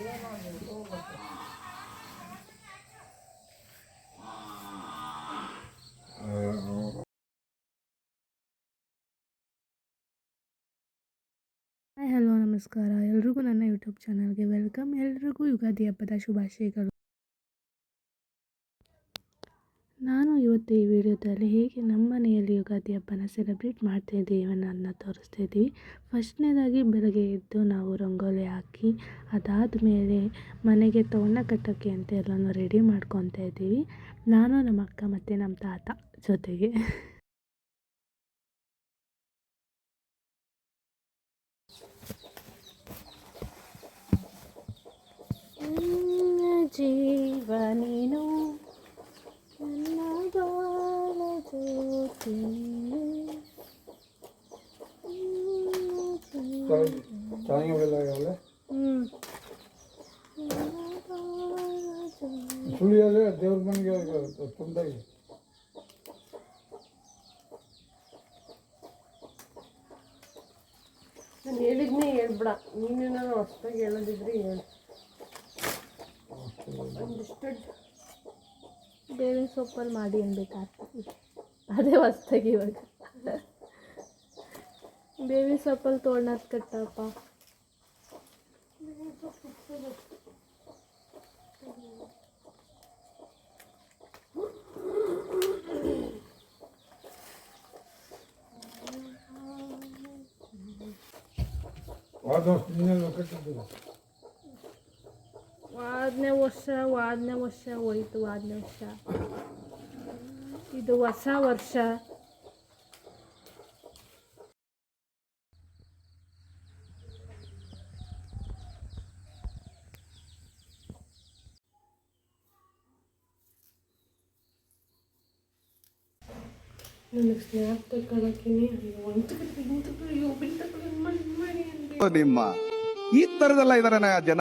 Hi hello ನಮಸ್ಕಾರ ಎಲ್ರಿಗೂ ನನ್ನ ಯೂಟ್ಯೂಬ್ ಚಾನಲ್ಗೆ ವೆಲ್ಕಮ್. ಎಲ್ರಿಗೂ ಯುಗಾದಿ ಹಬ್ಬದ ಶುಭಾಶಯಗಳು. ನಾನು ಇವತ್ತು ಈ ವಿಡಿಯೋದಲ್ಲಿ ಹೇಗೆ ನಮ್ಮ ಮನೆಯಲ್ಲಿ ಯುಗಾದಿ ಹಬ್ಬನ ಸೆಲೆಬ್ರೇಟ್ ಮಾಡ್ತಾಯಿದ್ದೀವಿ ಅನ್ನೋದನ್ನ ತೋರಿಸ್ತಾ ಇದ್ದೀವಿ. ಫಸ್ಟ್ನೇದಾಗಿ ಬೆಳಗ್ಗೆ ಎದ್ದು ನಾವು ರಂಗೋಲಿ ಹಾಕಿ ಅದಾದಮೇಲೆ ಮನೆಗೆ ತೋರಣ ಕಟ್ಟೋಕ್ಕೆ ಅಂತ ಎಲ್ಲನೂ ರೆಡಿ ಮಾಡ್ಕೊತಾ ಇದ್ದೀವಿ. ನಾನು ನಮ್ಮ ಅಕ್ಕ ಮತ್ತು ನಮ್ಮ ತಾತ ಜೊತೆಗೆ. ಜೀವ ನೀನು ನನ್ನ ಬಾಳ ಜ್ಯೋತಿ ಸುಳಿಯಲ್ಲೇ ದೇವ್ರ ಮನೆಗೆ ತುಂಡಾಗಿ ನಾನು ಹೇಳಿದ್ನೇ ಹೇಳ್ಬಿಡ, ನೀನೇನಾದ್ರು ಹೊಸ್ದಾಗಿ ಹೇಳೋದಿದ್ರೆ ಹೇಳಿ. ಒಂದಿಷ್ಟು ಬೇವಿನ ಸೊಪ್ಪಲ್ಲಿ ಮಾಡಿ ಅನ್ಬೇಕಾಗ್ತದೆ, ಅದೇ ಹೊಸ್ದಾಗಿ ಇವಾಗ ಬೇವಿನ ಸೊಪ್ಪಲ್ಲಿ ತೋರಣದ ಕಟ್ಟಪ್ಪ. ವಾದನೇ ವರ್ಷ ಹೋಯ್ತು. ವಾದನೇ ವರ್ಷ ಇದು ಹೊಸ ವರ್ಷ. ನನಗೆ ಸ್ನ್ಯಾಪ್ ತಗೊಳಕ್ಕಿನಿ ನಿಮ್ಮ ಈ ಥರದೆಲ್ಲ ಇದಾರೆ ಜನ.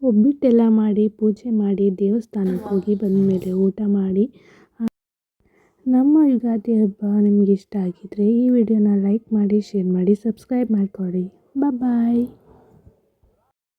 ಒಬ್ಬಿಟ್ಟೆಲ್ಲ ಮಾಡಿ ಪೂಜೆ ಮಾಡಿ ದೇವಸ್ಥಾನಕ್ಕೆ ಹೋಗಿ ಬಂದಮೇಲೆ ಊಟ ಮಾಡಿ. ನಮ್ಮ ಯುಗಾದಿ ಹಬ್ಬ ನಿಮ್ಗೆ ಇಷ್ಟ ಆಗಿದ್ರೆ ಈ ವಿಡಿಯೋನ ಲೈಕ್ ಮಾಡಿ, ಶೇರ್ ಮಾಡಿ, ಸಬ್ಸ್ಕ್ರೈಬ್ ಮಾಡ್ಕೊಳ್ಳಿ. ಬಾಯ್.